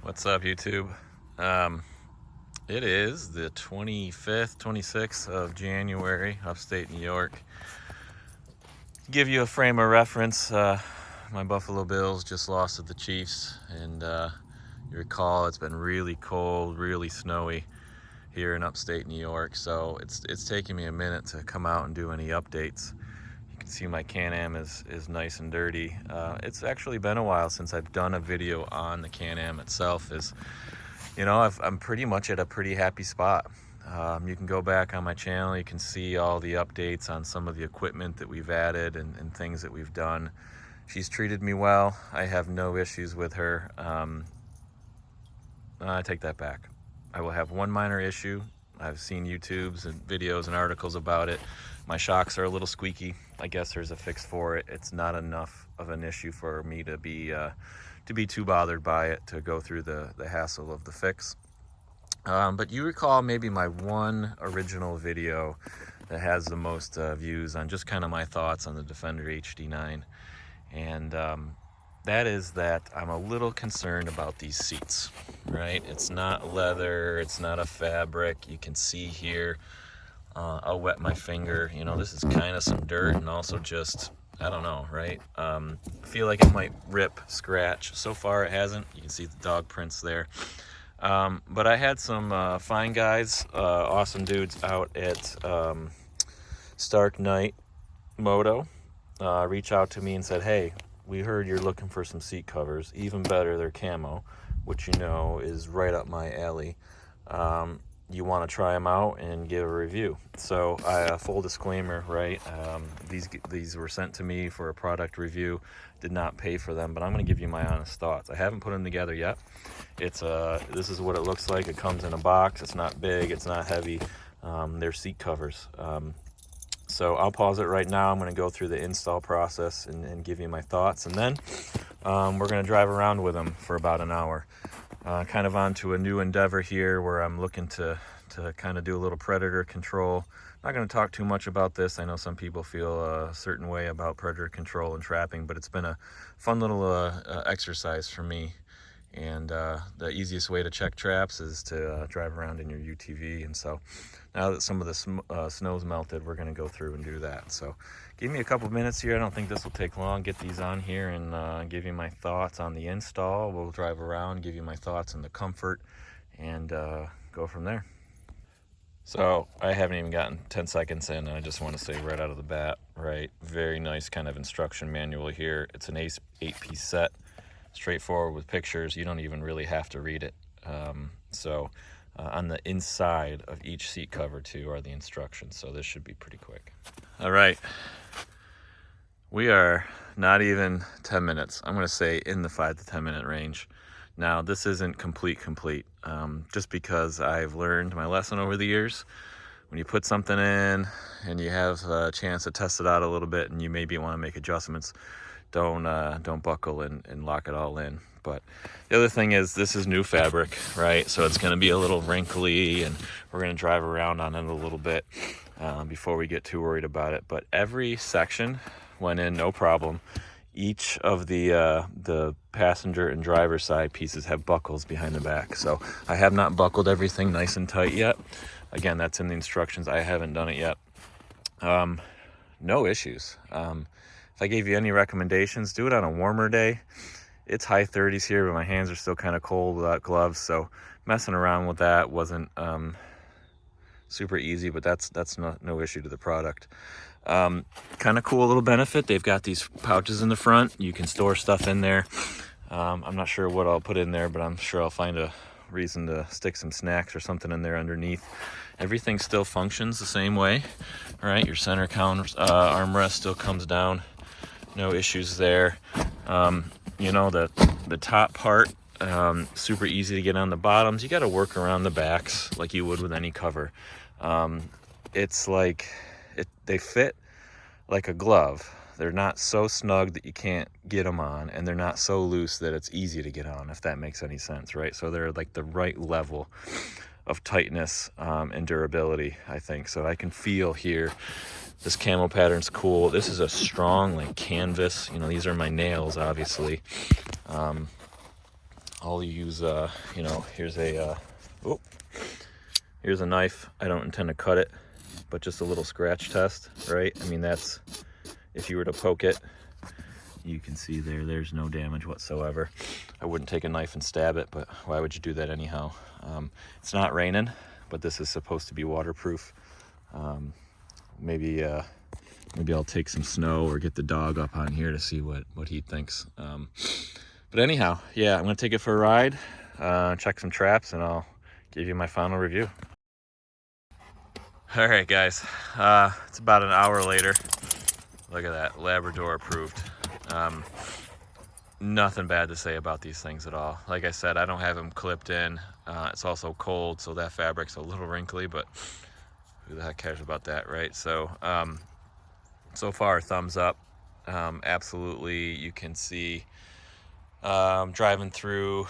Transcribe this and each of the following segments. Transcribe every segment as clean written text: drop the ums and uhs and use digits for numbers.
What's up, YouTube? It is the 25th, 26th of January, upstate New York. To give you a frame of reference, my Buffalo Bills just lost to the Chiefs, and you recall it's been really cold, really snowy here in upstate New York, so it's taking me a minute to come out and do any updates. You can see my CanAm is nice and dirty. It's actually been a while since I've done a video on the CanAm itself. I'm pretty much at a pretty happy spot. You can go back on my channel, you can see all the updates on some of the equipment that we've added and things that we've done. She's treated me well. I have no issues with her. I take that back. I will have one minor issue. I've seen YouTubes and videos and articles about it. My shocks are a little squeaky. I guess there's a fix for it. It's not enough of an issue for me to be too bothered by it, to go through the hassle of the fix. But you recall maybe my one original video that has the most views on just kind of my thoughts on the Defender HD9. And that is that I'm a little concerned about these seats, right? It's not leather, it's not a fabric. You can see here, I'll wet my finger. This is kind of some dirt and also just, I don't know, right? I feel like it might rip, scratch. So far it hasn't. You can see the dog prints there. But I had some fine guys, awesome dudes out at StarKnightMT reach out to me and said, hey, we heard you're looking for some seat covers. Even better, they're camo, which is right up my alley. You want to try them out and give a review. So full disclaimer, right? These were sent to me for a product review. Did not pay for them, but I'm going to give you my honest thoughts. I haven't put them together yet. This is what it looks like. It comes in a box. It's not big. It's not heavy. They're seat covers. So I'll pause it right now. I'm going to go through the install process and give you my thoughts, and then we're going to drive around with them for about an hour. Kind of on to a new endeavor here where I'm looking to kind of do a little predator control. Not going to talk too much about this. I know some people feel a certain way about predator control and trapping, but it's been a fun little exercise for me. And the easiest way to check traps is to drive around in your UTV. And so now that some of the snow's melted, we're going to go through and do that. So give me a couple minutes here. I don't think this will take long. Get these on here and give you my thoughts on the install. We'll drive around, give you my thoughts on the comfort, and go from there. So I haven't even gotten 10 seconds in, and I just want to say right out of the bat, right, very nice kind of instruction manual here. It's an 8-piece set, straightforward with pictures. You don't even really have to read it. On the inside of each seat cover too are the instructions, so this should be pretty quick. All right, we are not even 10 minutes. I'm going to say in the 5 to 10 minute range. Now, this isn't complete, just because I've learned my lesson over the years. When you put something in and you have a chance to test it out a little bit and you maybe want to make adjustments, don't buckle and lock it all in. But the other thing is, this is new fabric, right? So it's going to be a little wrinkly, and we're going to drive around on it a little bit before we get too worried about it. But every section went in no problem. Each of the passenger and driver side pieces have buckles behind the back. So I have not buckled everything nice and tight yet. Again, that's in the instructions. I haven't done it yet. No issues. If I gave you any recommendations, do it on a warmer day. It's high 30s here, but my hands are still kind of cold without gloves, so messing around with that wasn't super easy, but that's no issue to the product. Kind of cool little benefit, they've got these pouches in the front. You can store stuff in there. I'm not sure what I'll put in there, but I'm sure I'll find a reason to stick some snacks or something in there underneath. Everything still functions the same way. All right, your center armrest still comes down. No issues there. The top part, super easy to get on. The bottoms, you got to work around the backs like you would with any cover. It's like they fit like a glove. They're not so snug that you can't get them on, and they're not so loose that it's easy to get on, if that makes any sense, right? So they're like the right level of tightness and durability, I think. So I can feel here, this camo pattern's cool. This is a strong like canvas. These are my nails, obviously. I'll use, you know, here's a knife. I don't intend to cut it, but just a little scratch test, right? I mean, that's, if you were to poke it, you can see there's no damage whatsoever. I wouldn't take a knife and stab it, but why would you do that anyhow? It's not raining, but this is supposed to be waterproof. Maybe I'll take some snow or get the dog up on here to see what he thinks. But anyhow, yeah, I'm gonna take it for a ride, check some traps, and I'll give you my final review. All right, guys, it's about an hour later. Look at that, Labrador approved. Nothing bad to say about these things at all. Like I said, I don't have them clipped in. It's also cold, so that fabric's a little wrinkly, but who the heck cares about that, right? So, so far, thumbs up. Absolutely, you can see driving through.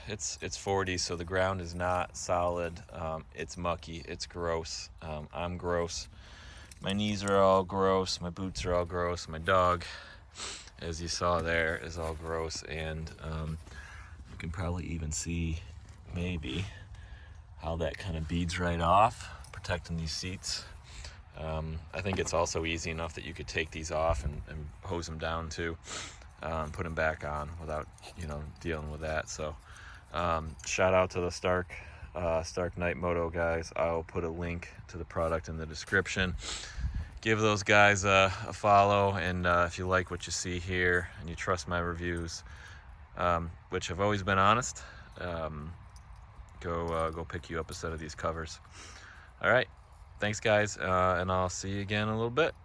It's 40, so the ground is not solid. It's mucky. It's gross. I'm gross. My knees are all gross. My boots are all gross. My dog, as you saw there, is all gross. And you can probably even see maybe how that kind of beads right off, protecting these seats. I think it's also easy enough that you could take these off and hose them down too, put them back on without, you know, dealing with that. So shout out to the StarKnightMT guys. I'll put a link to the product in the description. Give those guys a follow, and if you like what you see here and you trust my reviews, which have always been honest, go pick you up a set of these covers. All right, thanks guys, and I'll see you again in a little bit.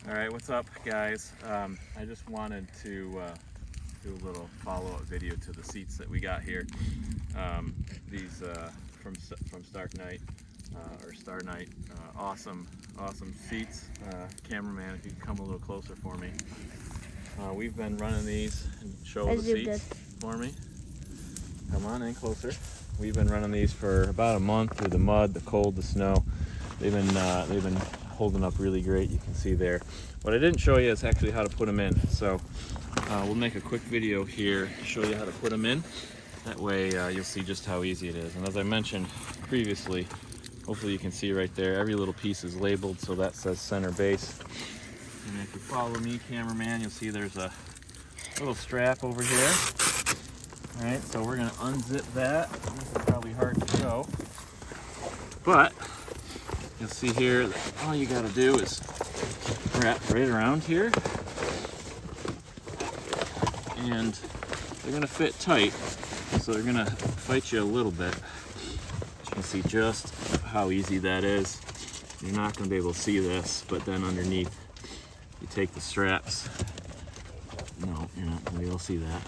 All right, what's up guys? I just wanted to do a little follow-up video to the seats that we got here. These from StarKnight or StarKnight, awesome seats. Cameraman, if you could come a little closer for me. We've been running these, and show the seats for me. Come on in closer. We've been running these for about a month through the mud, the cold, the snow. They've been holding up really great. You can see there. What I didn't show you is actually how to put them in. So we'll make a quick video here to show you how to put them in. That way you'll see just how easy it is. And as I mentioned previously, hopefully you can see right there, every little piece is labeled, so that says center base. And if you follow me, cameraman, you'll see there's a little strap over here. All right, so we're gonna unzip that. This is probably hard to show, but you'll see here that all you gotta do is wrap right around here, and they're gonna fit tight, so they're gonna fight you a little bit. You can see just how easy that is. You're not gonna be able to see this, but then underneath, you take the straps. No, you're not gonna be able to see that.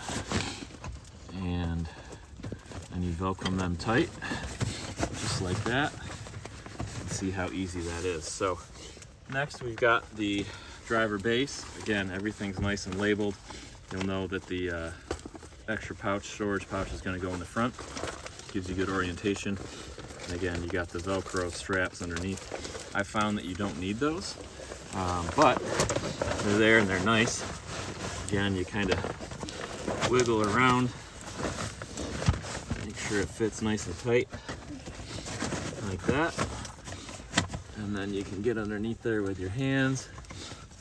And you Velcro them tight, just like that. And see how easy that is. So next we've got the driver base. Again, everything's nice and labeled. You'll know that the extra storage pouch is going to go in the front. Gives you good orientation. And again, you got the Velcro straps underneath. I found that you don't need those, but they're there and they're nice. Again, you kind of wiggle around, make sure it fits nice and tight, like that. And then you can get underneath there with your hands,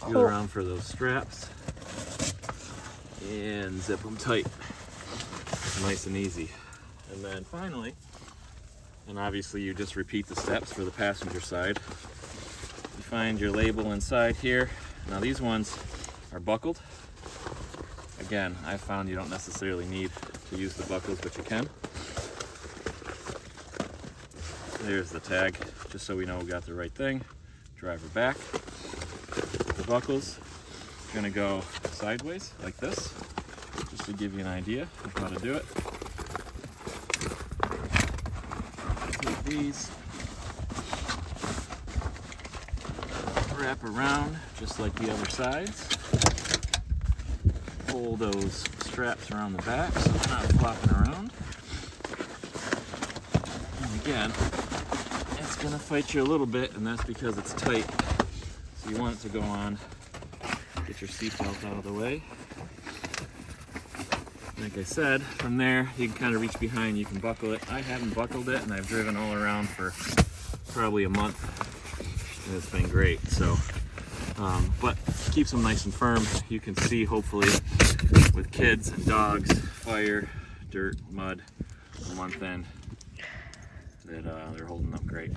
feel around for those straps, and zip them tight. Nice and easy. And then finally, and obviously you just repeat the steps for the passenger side. You find your label inside here. Now these ones are buckled. Again, I found you don't necessarily need to use the buckles, but you can. There's the tag, just so we know we got the right thing. Driver back. The buckles are gonna go sideways like this, just to give you an idea of how to do it. Take these, wrap around just like the other sides. Pull those straps around the back so they're not flopping around. And again, it's gonna fight you a little bit, and that's because it's tight. So you want it to go on. Get your seatbelt out of the way. Like I said, from there you can kind of reach behind, you can buckle it. I haven't buckled it and I've driven all around for probably a month and it's been great. So, but keeps them nice and firm. You can see hopefully with kids and dogs, fire, dirt, mud, a month in, that they're holding up great.